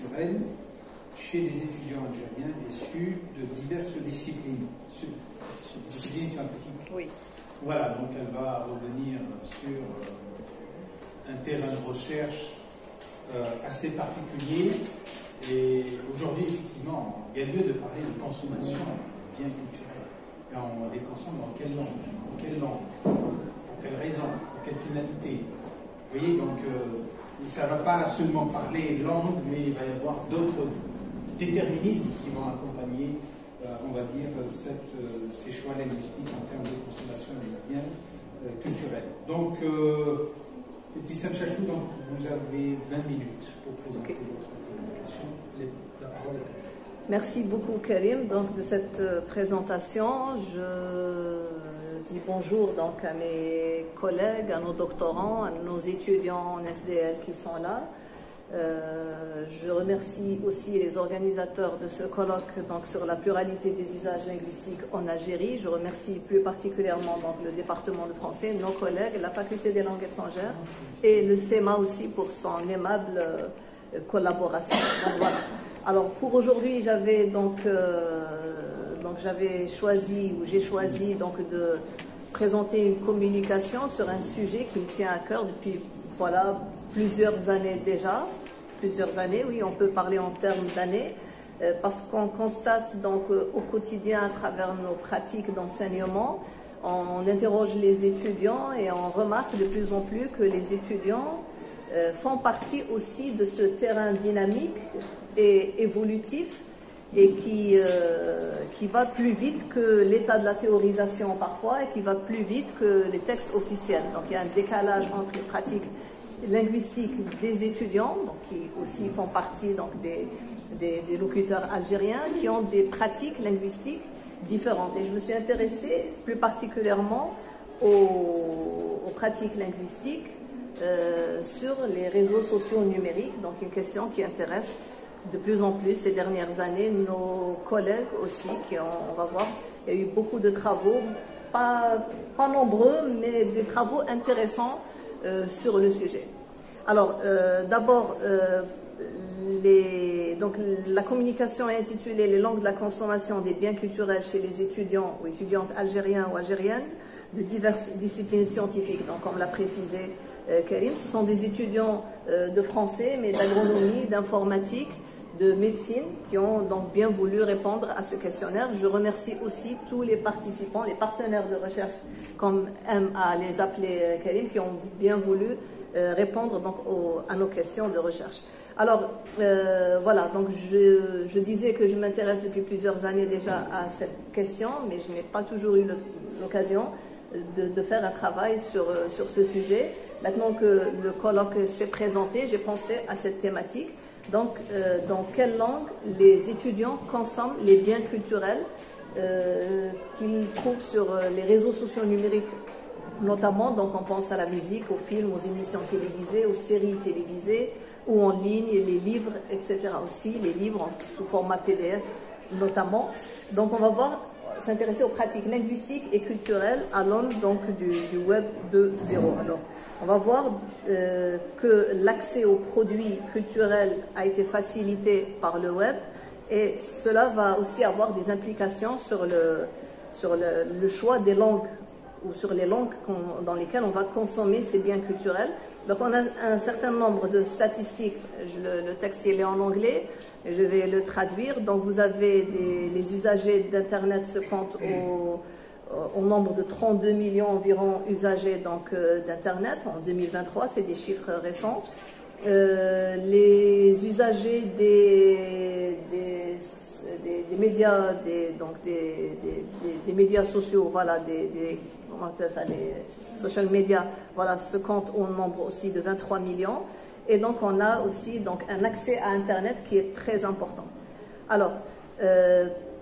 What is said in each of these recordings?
culturelle chez des étudiants algériens issus de diverses disciplines, disciplines scientifiques. Oui. Voilà, donc elle va revenir sur un terrain de recherche assez particulier. Et aujourd'hui, effectivement, il y a lieu de parler de consommation de biens culturels. Et on les consomme dans quelle langue? Pour quelle langue? Pour quelle raison? Pour quelle finalité? Vous voyez, donc ça ne va pas seulement parler langue, mais il va y avoir d'autres déterminismes qui vont accompagner, on va dire, ces choix linguistiques en termes de consommation des biens culturels. Donc, Ibtissam Chachou, donc vous avez 20 minutes pour présenter votre communication. La parole est à vous. Merci beaucoup Karim donc, de cette présentation. Je dis bonjour donc, à mes collègues, à nos doctorants, à nos étudiants en SDL qui sont là. Je remercie aussi les organisateurs de ce colloque donc, sur la pluralité des usages linguistiques en Algérie. Je remercie plus particulièrement donc, le département de français, nos collègues, la faculté des langues étrangères et le CEMA aussi pour son aimable collaboration. Donc, voilà. Alors pour aujourd'hui, j'avais j'ai choisi donc de présenter une communication sur un sujet qui me tient à cœur depuis voilà plusieurs années déjà. Plusieurs années, oui, on peut parler en termes d'années, parce qu'on constate donc au quotidien à travers nos pratiques d'enseignement, on interroge les étudiants et on remarque de plus en plus que les étudiants font partie aussi de ce terrain dynamique et évolutif et qui va plus vite que l'état de la théorisation parfois et qui va plus vite que les textes officiels. Donc il y a un décalage entre les pratiques linguistiques des étudiants, donc, qui aussi font partie donc, des locuteurs algériens, qui ont des pratiques linguistiques différentes. Et je me suis intéressée plus particulièrement aux pratiques linguistiques sur les réseaux sociaux numériques, donc une question qui intéresse de plus en plus ces dernières années nos collègues aussi, on va voir, il y a eu beaucoup de travaux, pas nombreux, mais des travaux intéressants sur le sujet. Alors, d'abord, donc, la communication est intitulée « Les langues de la consommation des biens culturels chez les étudiants ou étudiantes algériens ou algériennes de diverses disciplines scientifiques ». Donc, comme l'a précisé Karim, ce sont des étudiants de français, mais d'agronomie, d'informatique, de médecine, qui ont donc bien voulu répondre à ce questionnaire. Je remercie aussi tous les participants, les partenaires de recherche, comme aime à les appeler Karim, qui ont bien voulu répondre donc à nos questions de recherche. Alors, voilà, donc je disais que je m'intéresse depuis plusieurs années déjà à cette question, mais je n'ai pas toujours eu l'occasion de faire un travail sur ce sujet. Maintenant que le colloque s'est présenté, j'ai pensé à cette thématique. Donc, dans quelle langue les étudiants consomment les biens culturels qu'ils trouvent sur les réseaux sociaux numériques notamment, donc on pense à la musique, aux films, aux émissions télévisées, aux séries télévisées, ou en ligne, les livres, etc. aussi, les livres sous format PDF notamment. Donc on va voir, s'intéresser aux pratiques linguistiques et culturelles à l'aune donc du Web 2.0. Alors, on va voir que l'accès aux produits culturels a été facilité par le web et cela va aussi avoir des implications sur le choix des langues ou sur les langues dans lesquelles on va consommer ces biens culturels. Donc on a un certain nombre de statistiques, le texte il est en anglais, je vais le traduire. Donc vous avez les usagers d'Internet se comptent au nombre de 32 millions environ usagers d'Internet en 2023, c'est des chiffres récents. Les usagers des médias, des médias sociaux, voilà, comment on appelle ça, les social media, voilà, se comptent au nombre aussi de 23 millions. Et donc on a aussi donc un accès à Internet qui est très important. Alors,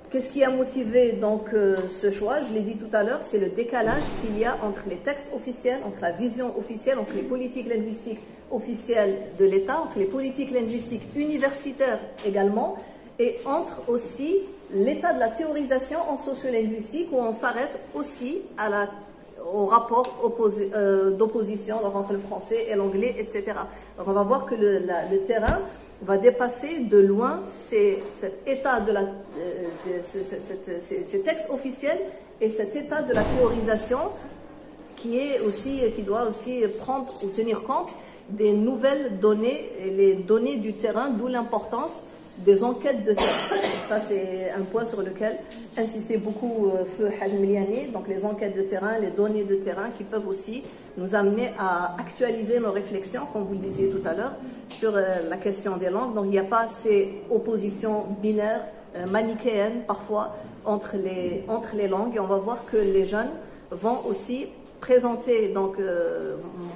qu'est-ce qui a motivé donc ce choix? Je l'ai dit tout à l'heure, c'est le décalage qu'il y a entre les textes officiels, entre la vision officielle, entre les politiques linguistiques officielles de l'État, entre les politiques linguistiques universitaires également, et entre aussi l'état de la théorisation en sociolinguistique où on s'arrête aussi au rapport d'opposition entre le français et l'anglais, etc. Donc on va voir que le terrain va dépasser de loin cet état de ces textes officiels et cet état de la théorisation qui doit aussi prendre ou tenir compte des nouvelles données, et les données du terrain, d'où l'importance des enquêtes de terrain. Ça, c'est un point sur lequel insistait beaucoup Feu Haj Miliani, donc les enquêtes de terrain, les données de terrain qui peuvent aussi nous amener à actualiser nos réflexions, comme vous le disiez tout à l'heure, sur la question des langues. Donc il n'y a pas ces oppositions binaires, manichéennes parfois, entre les langues. Et on va voir que les jeunes vont aussi présenter, donc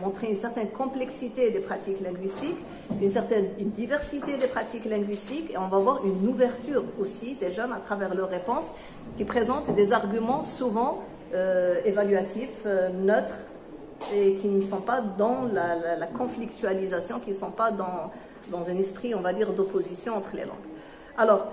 montrer une certaine complexité des pratiques linguistiques, une certaine diversité des pratiques linguistiques, et on va voir une ouverture aussi des jeunes à travers leurs réponses qui présentent des arguments souvent évaluatifs, neutres, et qui ne sont pas dans la conflictualisation, qui ne sont pas dans un esprit, on va dire, d'opposition entre les langues. Alors,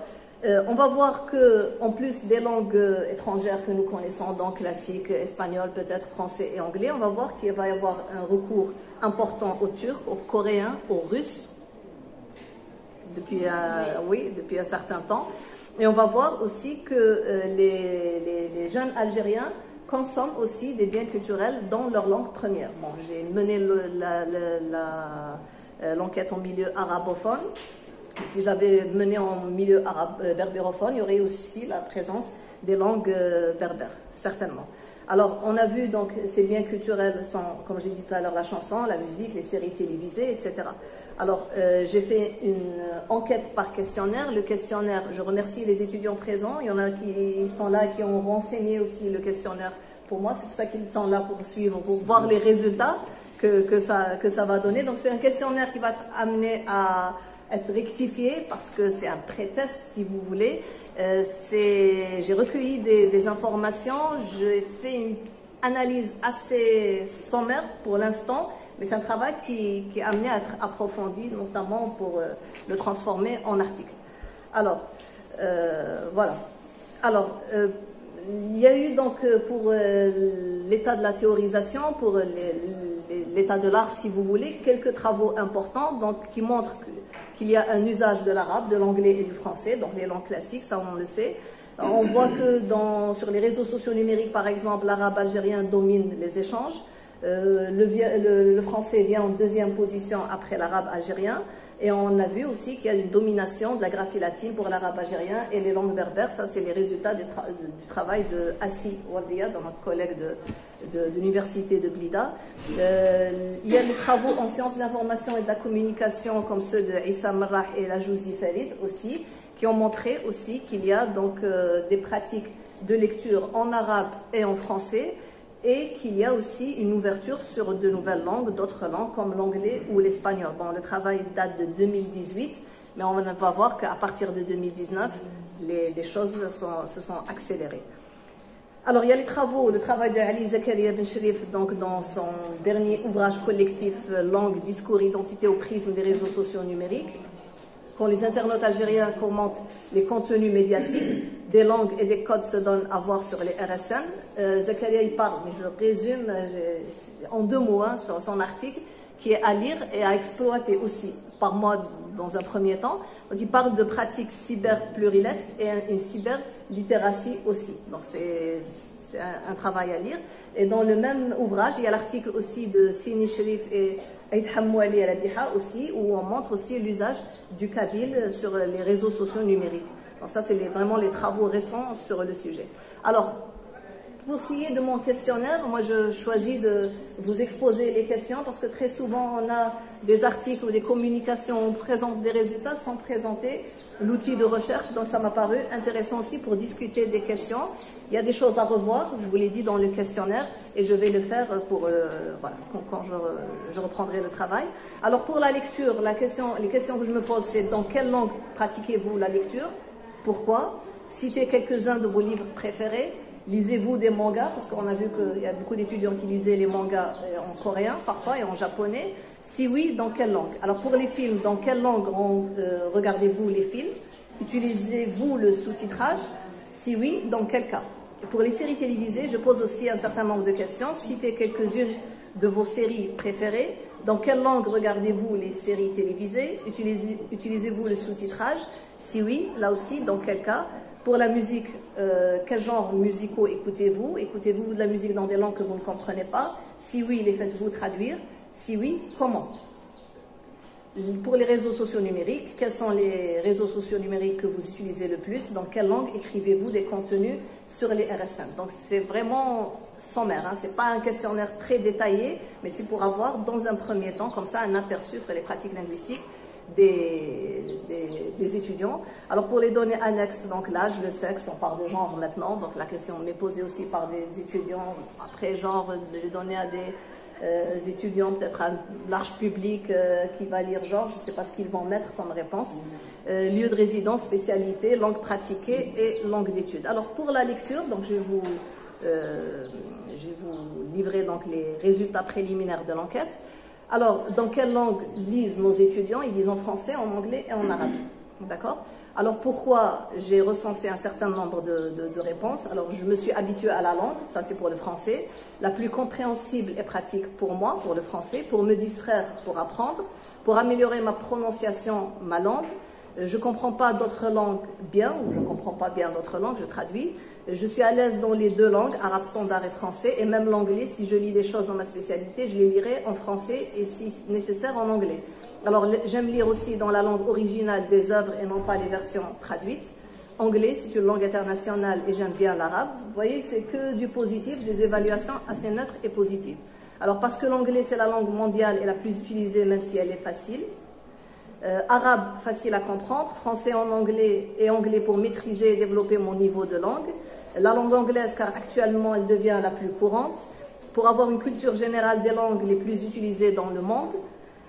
on va voir qu'en plus des langues étrangères que nous connaissons, donc classiques, espagnol, peut-être français et anglais, on va voir qu'il va y avoir un recours important au turc, au coréen, au russe, depuis un certain temps. Et on va voir aussi que les jeunes Algériens consomment aussi des biens culturels dans leur langue première. Bon, j'ai mené l'enquête en milieu arabophone. Si je l'avais mené en milieu berbérophone, il y aurait aussi la présence des langues berbères, certainement. Alors, on a vu donc ces biens culturels sont, comme j'ai dit tout à l'heure, la chanson, la musique, les séries télévisées, etc. Alors, j'ai fait une enquête par questionnaire. Le questionnaire, je remercie les étudiants présents. Il y en a qui sont là, qui ont renseigné aussi le questionnaire pour moi. C'est pour ça qu'ils sont là pour suivre, pour voir les résultats que ça va donner. Donc, c'est un questionnaire qui va être amené à être rectifié parce que c'est un pré-test, si vous voulez. J'ai recueilli des informations, j'ai fait une analyse assez sommaire pour l'instant, mais c'est un travail qui est amené à être approfondi, notamment pour le transformer en article. Alors, voilà. Alors, il y a eu donc pour l'état de la théorisation, pour l'état de l'art, si vous voulez, quelques travaux importants donc, qui montrent qu'il y a un usage de l'arabe, de l'anglais et du français, donc les langues classiques, ça on le sait. On voit que sur les réseaux sociaux numériques, par exemple, l'arabe algérien domine les échanges. Le français vient en deuxième position après l'arabe algérien. Et on a vu aussi qu'il y a une domination de la graphie latine pour l'arabe algérien et les langues berbères. Ça, c'est les résultats du travail de Assi Wardia, notre collègue de l'université de Blida. Il y a des travaux en sciences de l'information et de la communication, comme ceux de Issa Marrah et la Jouzi Farid aussi, qui ont montré aussi qu'il y a donc des pratiques de lecture en arabe et en français, et qu'il y a aussi une ouverture sur de nouvelles langues, d'autres langues comme l'anglais ou l'espagnol. Bon, le travail date de 2018, mais on va voir qu'à partir de 2019, les choses se sont accélérées. Alors, il y a le travail de Ali Zakaria Ben Cherif, donc dans son dernier ouvrage collectif Langue, discours, identité au prisme des réseaux sociaux numériques. Quand les internautes algériens commentent les contenus médiatiques, des langues et des codes se donnent à voir sur les RSN. Zakaria y parle, mais je résume en 2 mots son article, qui est à lire et à exploiter aussi par moi dans un premier temps. Donc il parle de pratiques cyber-plurilettes et une cyber-littératie aussi. Donc c'est un travail à lire. Et dans le même ouvrage, il y a l'article aussi de Sini Cherif et Aïd Hamouali Al-Abiha aussi, où on montre aussi l'usage du kabyle sur les réseaux sociaux numériques. Donc ça, c'est vraiment les travaux récents sur le sujet. Alors, pour ce qui est de mon questionnaire, moi je choisis de vous exposer les questions parce que très souvent on a des articles ou des communications, on présente des résultats sans présenter l'outil de recherche. Donc ça m'a paru intéressant aussi pour discuter des questions. Il y a des choses à revoir, je vous l'ai dit dans le questionnaire, et je vais le faire pour, voilà, quand je reprendrai le travail. Alors pour la lecture, les questions que je me pose, c'est dans quelle langue pratiquez-vous la lecture? Pourquoi? Citez quelques-uns de vos livres préférés. Lisez-vous des mangas? Parce qu'on a vu qu'il y a beaucoup d'étudiants qui lisaient les mangas en coréen parfois et en japonais. Si oui, dans quelle langue? Alors pour les films, dans quelle langue regardez-vous les films? Utilisez-vous le sous-titrage? Si oui, dans quel cas? Et pour les séries télévisées, je pose aussi un certain nombre de questions. Citez quelques-unes de vos séries préférées. Dans quelle langue regardez-vous les séries télévisées? Utilisez-vous le sous-titrage? Si oui, là aussi, dans quel cas? Pour la musique, quel genre musicaux écoutez-vous? Écoutez-vous de la musique dans des langues que vous ne comprenez pas? Si oui, les faites-vous traduire? Si oui, comment? Pour les réseaux sociaux numériques, quels sont les réseaux sociaux numériques que vous utilisez le plus? Dans quelle langue écrivez-vous des contenus sur les RSM? Donc c'est vraiment sommaire, hein? Ce n'est pas un questionnaire très détaillé, mais c'est pour avoir dans un premier temps comme ça un aperçu sur les pratiques linguistiques des étudiants. Alors pour les données annexes, donc l'âge, le sexe, on parle de genre maintenant, donc la question m'est posée aussi par des étudiants, après genre de les donner à des étudiants, peut-être un large public qui va lire genre, je ne sais pas ce qu'ils vont mettre comme réponse. Lieu de résidence, spécialité, langue pratiquée et langue d'études. Alors pour la lecture, donc je vais vous livrer donc les résultats préliminaires de l'enquête. Alors, dans quelle langue lisent nos étudiants? Ils lisent en français, en anglais et en arabe. D'accord? Alors, pourquoi j'ai recensé un certain nombre de réponses? Alors, je me suis habituée à la langue, ça c'est pour le français. La plus compréhensible et pratique pour moi, pour le français, pour me distraire, pour apprendre, pour améliorer ma prononciation, ma langue. Je ne comprends pas d'autres langues bien, ou je ne comprends pas bien d'autres langues, je traduis. Je suis à l'aise dans les deux langues, arabe standard et français, et même l'anglais, si je lis des choses dans ma spécialité, je les lirai en français et si nécessaire en anglais. Alors j'aime lire aussi dans la langue originale des œuvres et non pas les versions traduites. Anglais, c'est une langue internationale et j'aime bien l'arabe. Vous voyez, c'est que du positif, des évaluations assez neutres et positives. Alors parce que l'anglais, c'est la langue mondiale et la plus utilisée, même si elle est facile. Arabe, facile à comprendre. Français en anglais et anglais pour maîtriser et développer mon niveau de langue. La langue anglaise, car actuellement elle devient la plus courante, pour avoir une culture générale des langues les plus utilisées dans le monde.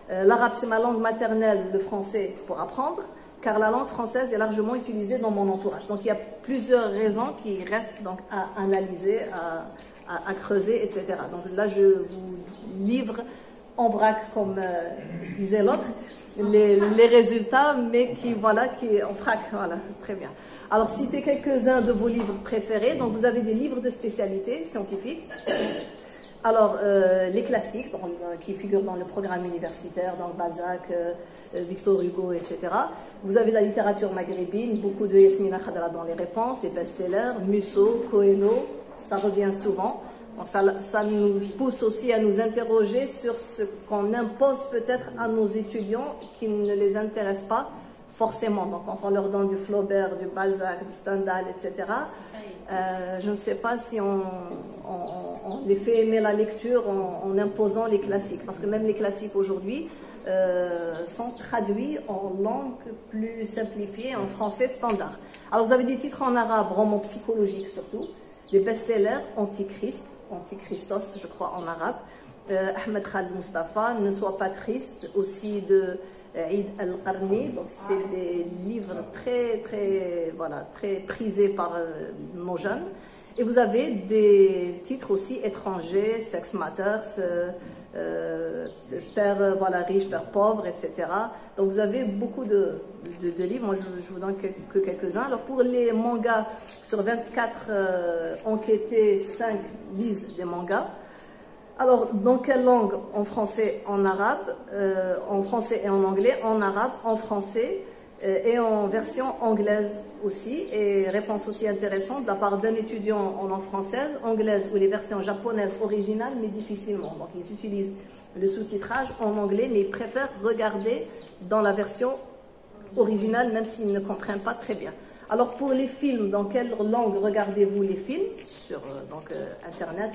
L'arabe, c'est ma langue maternelle, le français pour apprendre, car la langue française est largement utilisée dans mon entourage. Donc il y a plusieurs raisons qui restent donc à analyser, à creuser, etc. Donc là, je vous livre en vrac, comme disait l'autre, les résultats, mais qui en vrac, voilà, très bien. Alors, citez quelques-uns de vos livres préférés. Donc, vous avez des livres de spécialité scientifique. Alors, les classiques qui figurent dans le programme universitaire, donc Balzac, Victor Hugo, etc. Vous avez la littérature maghrébine, beaucoup de Yasmina Khadra dans les réponses, les best-sellers, Musso, Coelho, ça revient souvent. Donc, ça nous pousse aussi à nous interroger sur ce qu'on impose peut-être à nos étudiants qui ne les intéresse pas forcément. Donc, quand on leur donne du Flaubert, du Balzac, du Stendhal, etc., je ne sais pas si on les fait aimer la lecture en imposant les classiques. Parce que même les classiques aujourd'hui sont traduits en langue plus simplifiée, en français standard. Alors, vous avez des titres en arabe, romans psychologiques surtout, des best-sellers, Antichristos, je crois, en arabe, Ahmed Khaled Mustafa, Ne sois pas triste, aussi de Eid al-Qarni. Donc c'est des livres très prisés par nos jeunes. Et vous avez des titres aussi étrangers, Sex Matters, Père riche, Père pauvre, etc. Donc vous avez beaucoup de livres. Moi je vous donne que quelques-uns. Alors pour les mangas, sur 24 enquêtés, 5 lisent des mangas. Alors, dans quelle langue? En français, en arabe, en français et en anglais, en arabe, en français et en version anglaise aussi. Et réponse aussi intéressante de la part d'un étudiant en langue française, anglaise ou les versions japonaises originales, mais difficilement. Donc, ils utilisent le sous-titrage en anglais, mais ils préfèrent regarder dans la version originale, même s'ils ne comprennent pas très bien. Alors pour les films, dans quelle langue regardez-vous les films? Sur Internet.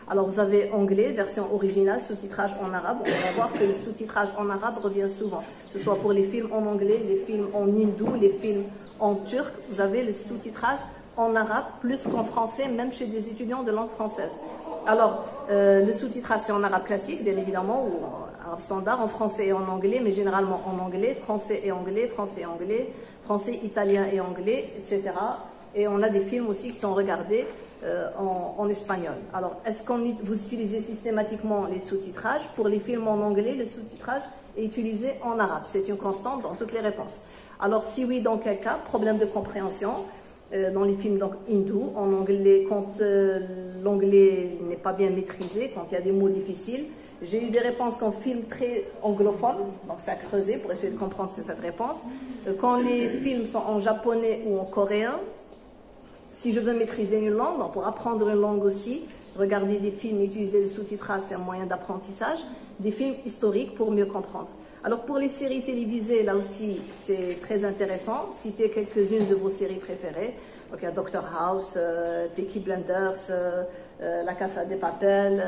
Alors vous avez anglais, version originale, sous-titrage en arabe. On va voir que le sous-titrage en arabe revient souvent. Que ce soit pour les films en anglais, les films en hindou, les films en turc. Vous avez le sous-titrage en arabe plus qu'en français, même chez des étudiants de langue française. Alors le sous-titrage c'est en arabe classique, bien évidemment, ou en arabe standard, en français et en anglais, mais généralement en anglais, français et anglais, français et anglais, français, italien et anglais, etc. Et on a des films aussi qui sont regardés en espagnol. Alors, est-ce que vous utilisez systématiquement les sous-titrages? Pour les films en anglais, le sous-titrage est utilisé en arabe. C'est une constante dans toutes les réponses. Alors, si oui, dans quel cas? Problème de compréhension. Dans les films donc hindous, en anglais, quand l'anglais n'est pas bien maîtrisé, quand il y a des mots difficiles, J'ai eu des réponses qu'en film très anglophone, donc ça a creusé pour essayer de comprendre cette réponse. Quand les films sont en japonais ou en coréen, si je veux maîtriser une langue, donc pour apprendre une langue aussi, regarder des films, utiliser le sous-titrage, c'est un moyen d'apprentissage, des films historiques pour mieux comprendre. Alors pour les séries télévisées, là aussi, c'est très intéressant. Citez quelques-unes de vos séries préférées. Donc il y a Dr House, Peaky Blinders, La Casa de Papel,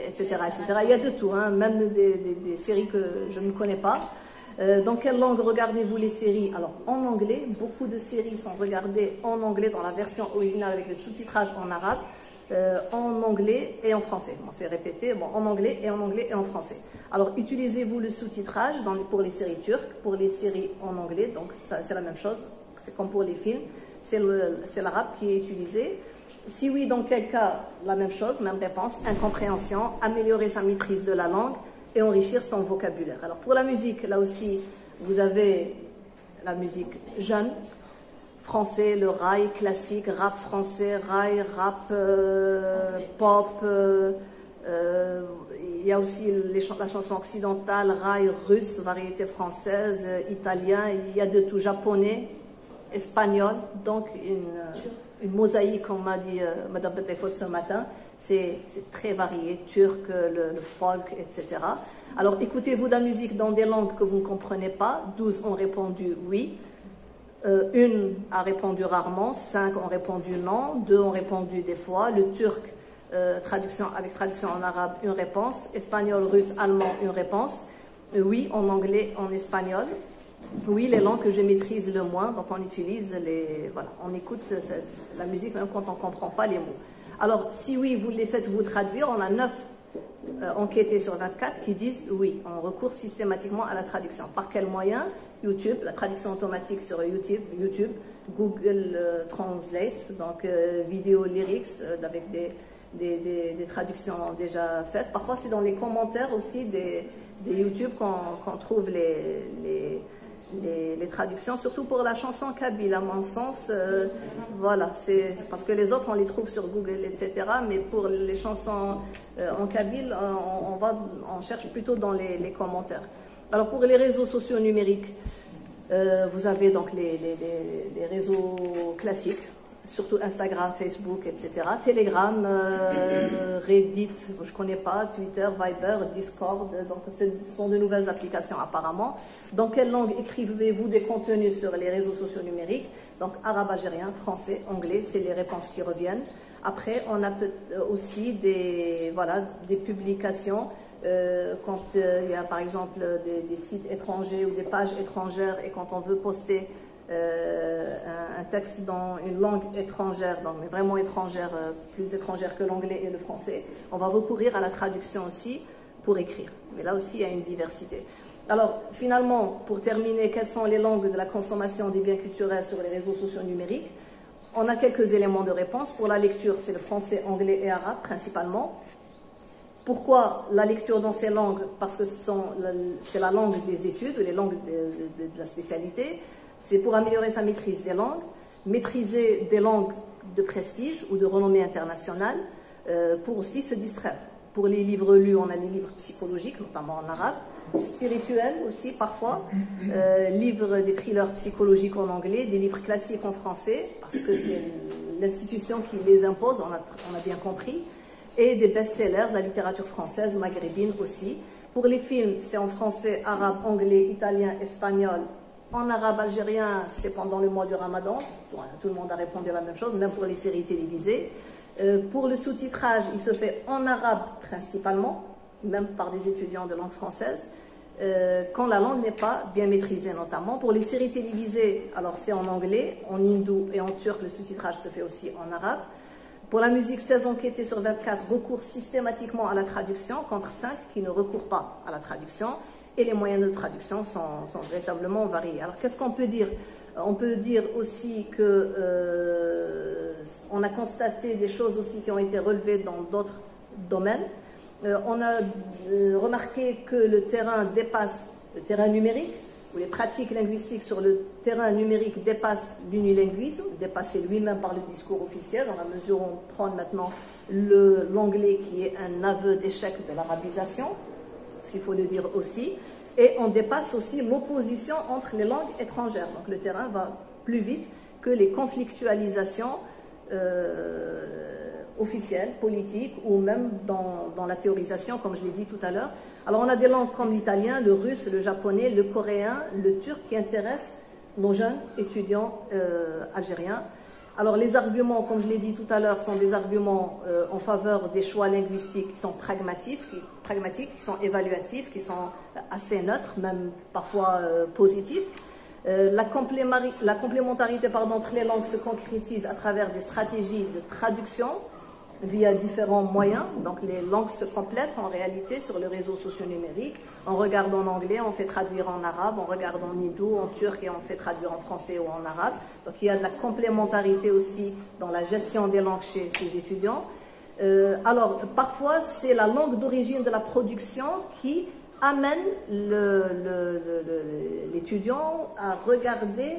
etc., etc. Il y a de tout, hein, même des séries que je ne connais pas. Dans quelle langue regardez-vous les séries? Alors en anglais, beaucoup de séries sont regardées en anglais dans la version originale avec le sous-titrage en arabe. En anglais et en français. Bon, c'est répété, bon, en anglais et en français. Alors, utilisez-vous le sous-titrage pour les séries turques, pour les séries en anglais, donc c'est la même chose, c'est comme pour les films, c'est l'arabe qui est utilisé. Si oui, dans quel cas, la même chose, même réponse, incompréhension, améliorer sa maîtrise de la langue et enrichir son vocabulaire. Alors, pour la musique, là aussi, vous avez la musique jeune, français, le rail classique, rap français, rail, rap, pop, il y a aussi la chanson occidentale, rail, russe, variété française, italien, il y a de tout, japonais, espagnol, donc une mosaïque, on m'a dit Madame Betefos ce matin, c'est très varié, turc, le folk, etc. Alors écoutez-vous de la musique dans des langues que vous ne comprenez pas, 12 ont répondu oui. Une a répondu rarement, 5 ont répondu non, 2 ont répondu des fois, le turc avec traduction en arabe, une réponse, espagnol, russe, allemand, une réponse, oui en anglais, en espagnol, oui les langues que je maîtrise le moins, donc on utilise voilà, on écoute la musique même quand on ne comprend pas les mots. Alors si oui vous les faites vous traduire, on a 9 enquêtés sur 24 qui disent oui, on recourt systématiquement à la traduction. Par quel moyen? YouTube, la traduction automatique sur YouTube, Google Translate, donc vidéo lyrics avec des traductions déjà faites. Parfois c'est dans les commentaires aussi des YouTube qu'on trouve les traductions, surtout pour la chanson kabyle, à mon sens, voilà, c'est parce que les autres on les trouve sur Google, etc. Mais pour les chansons en kabyle, on cherche plutôt dans les commentaires. Alors pour les réseaux sociaux numériques, vous avez donc les réseaux classiques, surtout Instagram, Facebook, etc. Telegram, Reddit, je ne connais pas, Twitter, Viber, Discord, donc ce sont de nouvelles applications apparemment. Dans quelle langue écrivez-vous des contenus sur les réseaux sociaux numériques? Donc arabe, algérien, français, anglais, c'est les réponses qui reviennent. Après, on a aussi des publications quand il y a par exemple des sites étrangers ou des pages étrangères et quand on veut poster un texte dans une langue étrangère, donc mais vraiment étrangère, plus étrangère que l'anglais et le français, on va recourir à la traduction aussi pour écrire. Mais là aussi, il y a une diversité. Alors, finalement, pour terminer, quelles sont les langues de la consommation des biens culturels sur les réseaux sociaux numériques? On a quelques éléments de réponse. Pour la lecture, c'est le français, anglais et arabe principalement. Pourquoi la lecture dans ces langues? Parce que c'est la langue des études, les langues de la spécialité. C'est pour améliorer sa maîtrise des langues, maîtriser des langues de prestige ou de renommée internationale, pour aussi se distraire. Pour les livres lus, on a les livres psychologiques, notamment en arabe, spirituels aussi parfois, livres des thrillers psychologiques en anglais, des livres classiques en français, parce que c'est l'institution qui les impose, on a bien compris, et des best-sellers de la littérature française, maghrébine aussi. Pour les films, c'est en français, arabe, anglais, italien, espagnol. En arabe algérien, c'est pendant le mois du Ramadan. Tout le monde a répondu à la même chose, même pour les séries télévisées. Pour le sous-titrage, il se fait en arabe principalement, même par des étudiants de langue française, quand la langue n'est pas bien maîtrisée notamment. Pour les séries télévisées, alors c'est en anglais, en hindou et en turc, le sous-titrage se fait aussi en arabe. Pour la musique, 16 enquêtés sur 24 recourent systématiquement à la traduction, contre 5 qui ne recourent pas à la traduction. Et les moyens de traduction sont véritablement variés. Alors qu'est-ce qu'on peut dire? On peut dire aussi que on a constaté des choses aussi qui ont été relevées dans d'autres domaines. On a remarqué que le terrain dépasse le terrain numérique, où les pratiques linguistiques sur le terrain numérique dépassent l'unilinguisme, dépassé lui-même par le discours officiel, dans la mesure où on prend maintenant l'anglais qui est un aveu d'échec de l'arabisation. ce qu'il faut le dire aussi, et on dépasse aussi l'opposition entre les langues étrangères. Donc le terrain va plus vite que les conflictualisations officielles, politiques, ou même dans la théorisation, comme je l'ai dit tout à l'heure. Alors on a des langues comme l'italien, le russe, le japonais, le coréen, le turc qui intéressent nos jeunes étudiants algériens. Alors les arguments, comme je l'ai dit tout à l'heure, sont des arguments en faveur des choix linguistiques qui sont pragmatiques, qui sont évaluatifs, qui sont assez neutres, même parfois positifs. La complémentarité entre les langues se concrétise à travers des stratégies de traduction via différents moyens. Donc les langues se complètent en réalité sur le réseau socio-numérique. On regarde en anglais, on fait traduire en arabe, on regarde en hindou, en turc et on fait traduire en français ou en arabe. Donc il y a de la complémentarité aussi dans la gestion des langues chez ces étudiants. Alors parfois c'est la langue d'origine de la production qui amène l'étudiant à regarder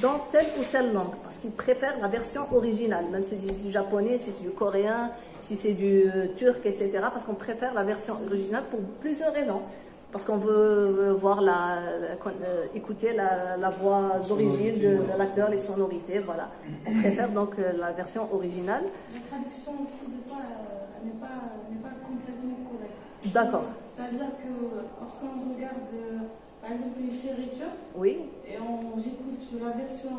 dans telle ou telle langue, parce qu'il préfère la version originale, même si c'est du japonais, si c'est du coréen, si c'est du turc, etc., parce qu'on préfère la version originale pour plusieurs raisons. Parce qu'on veut voir écouter la voix d'origine de l'acteur, les sonorités, voilà. On préfère donc la version originale. La traduction aussi, des fois, n'est pas complètement correcte. D'accord. C'est-à-dire que lorsqu'on regarde, par exemple, une série turque, oui, et j'écoute la version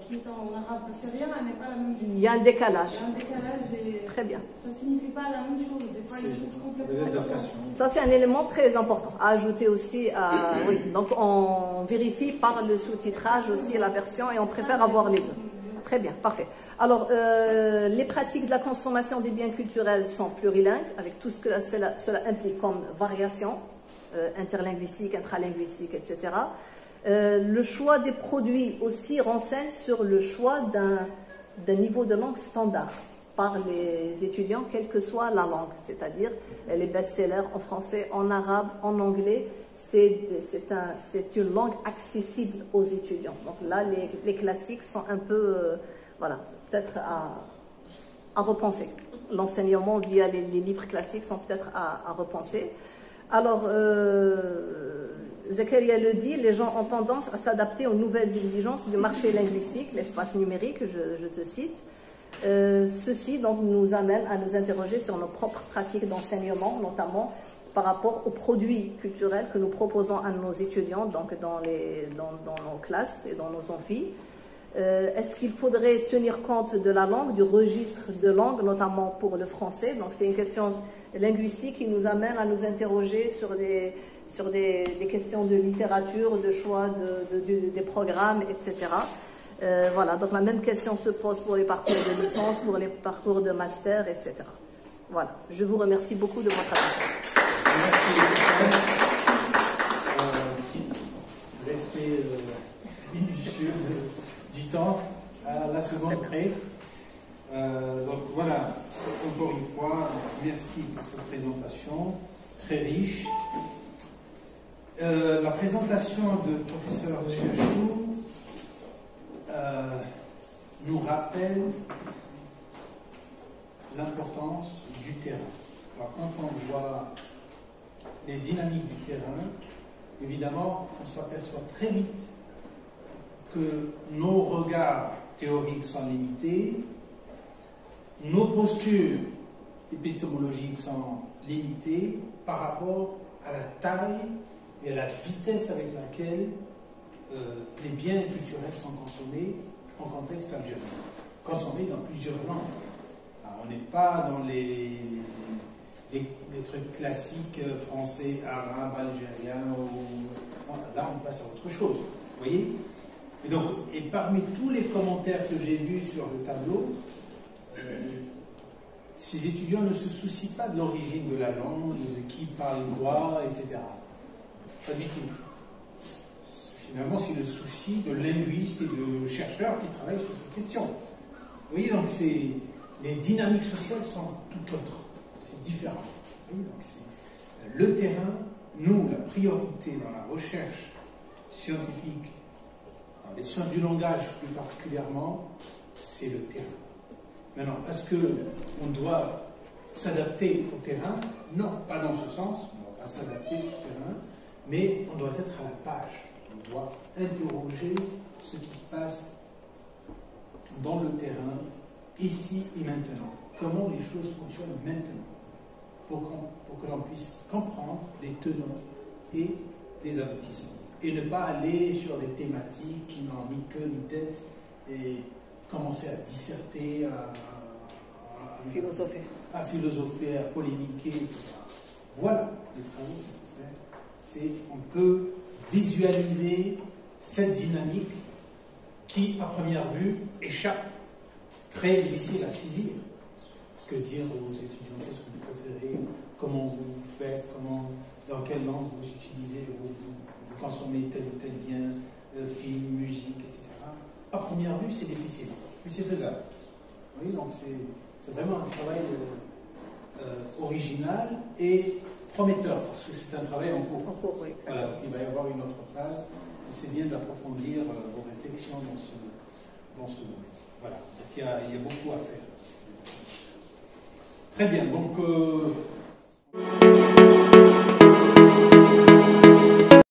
qui est en arabe syrien, elle n'est pas la même chose. Il y a un décalage. Il y a un décalage et très bien. Ça ne signifie pas la même chose. Des fois, les choses complètement différentes. Ça, c'est un élément très important à ajouter aussi. Oui. Donc, on vérifie par le sous-titrage aussi la version et on préfère avoir les deux. Très bien, parfait. Alors, les pratiques de la consommation des biens culturels sont plurilingues, avec tout ce que cela implique comme variation interlinguistique, intralinguistique, etc. Le choix des produits aussi renseigne sur le choix d'un niveau de langue standard par les étudiants, quelle que soit la langue, c'est-à-dire les best-sellers en français, en arabe, en anglais, c'est une langue accessible aux étudiants. Donc là, les classiques sont un peu, voilà, peut-être à repenser. L'enseignement via les livres classiques sont peut-être à repenser. Alors, Zakaria le dit, les gens ont tendance à s'adapter aux nouvelles exigences du marché linguistique, l'espace numérique, je te cite. Ceci donc nous amène à nous interroger sur nos propres pratiques d'enseignement, notamment par rapport aux produits culturels que nous proposons à nos étudiants, donc dans nos classes et dans nos amphis. Est-ce qu'il faudrait tenir compte de la langue, du registre de langue, notamment pour le français? Donc c'est une question linguistique qui nous amène à nous interroger sur des questions de littérature, de choix des programmes, etc. Voilà, donc la même question se pose pour les parcours de licence, pour les parcours de master, etc. Voilà, je vous remercie beaucoup de votre attention. Merci. Respect minutieux du temps à la seconde près. Donc voilà, encore une fois, merci pour cette présentation très riche. La présentation de professeur Chachou nous rappelle l'importance du terrain. Alors, quand on voit les dynamiques du terrain, évidemment, on s'aperçoit très vite que nos regards théoriques sont limités, nos postures épistémologiques sont limitées par rapport à la taille et à la vitesse avec laquelle les biens culturels sont consommés en contexte algérien, consommés dans plusieurs langues. Alors, on n'est pas dans les trucs classiques français, arabes, algériens, là on passe à autre chose, vous voyez? Et parmi tous les commentaires que j'ai vus sur le tableau, ces étudiants ne se soucient pas de l'origine de la langue, de qui parle quoi, etc. Pas du tout. Finalement, c'est le souci de linguistes et de chercheurs qui travaillent sur ces questions. Vous voyez, donc les dynamiques sociales sont tout autres. C'est différent. Vous voyez, donc le terrain, nous, la priorité dans la recherche scientifique, dans les sciences du langage plus particulièrement, c'est le terrain. Maintenant, est-ce qu'on doit s'adapter au terrain? Non, pas dans ce sens. On ne va à s'adapter au terrain, mais on doit être à la page. On doit interroger ce qui se passe dans le terrain, ici et maintenant. Comment les choses fonctionnent maintenant, pour que l'on puisse comprendre les tenants et les aboutissements. Et ne pas aller sur des thématiques qui n'ont ni queue ni tête et commencer à disserter, à philosopher, à polémiquer, etc. Voilà les travaux qu'on fait. C'est on peut visualiser cette dynamique qui, à première vue, échappe, très difficile à saisir. Parce que dire aux étudiants qu'est-ce que vous préférez, comment vous faites, dans quelle langue vous utilisez, vous consommez tel ou tel bien, film, musique, etc. À première vue, c'est difficile, mais c'est faisable. Oui, donc c'est vraiment un travail original et prometteur, parce que c'est un travail en cours. Oui, voilà, il va y avoir une autre phase, et c'est bien d'approfondir vos réflexions dans ce domaine. Voilà, donc il y a beaucoup à faire. Très bien, donc...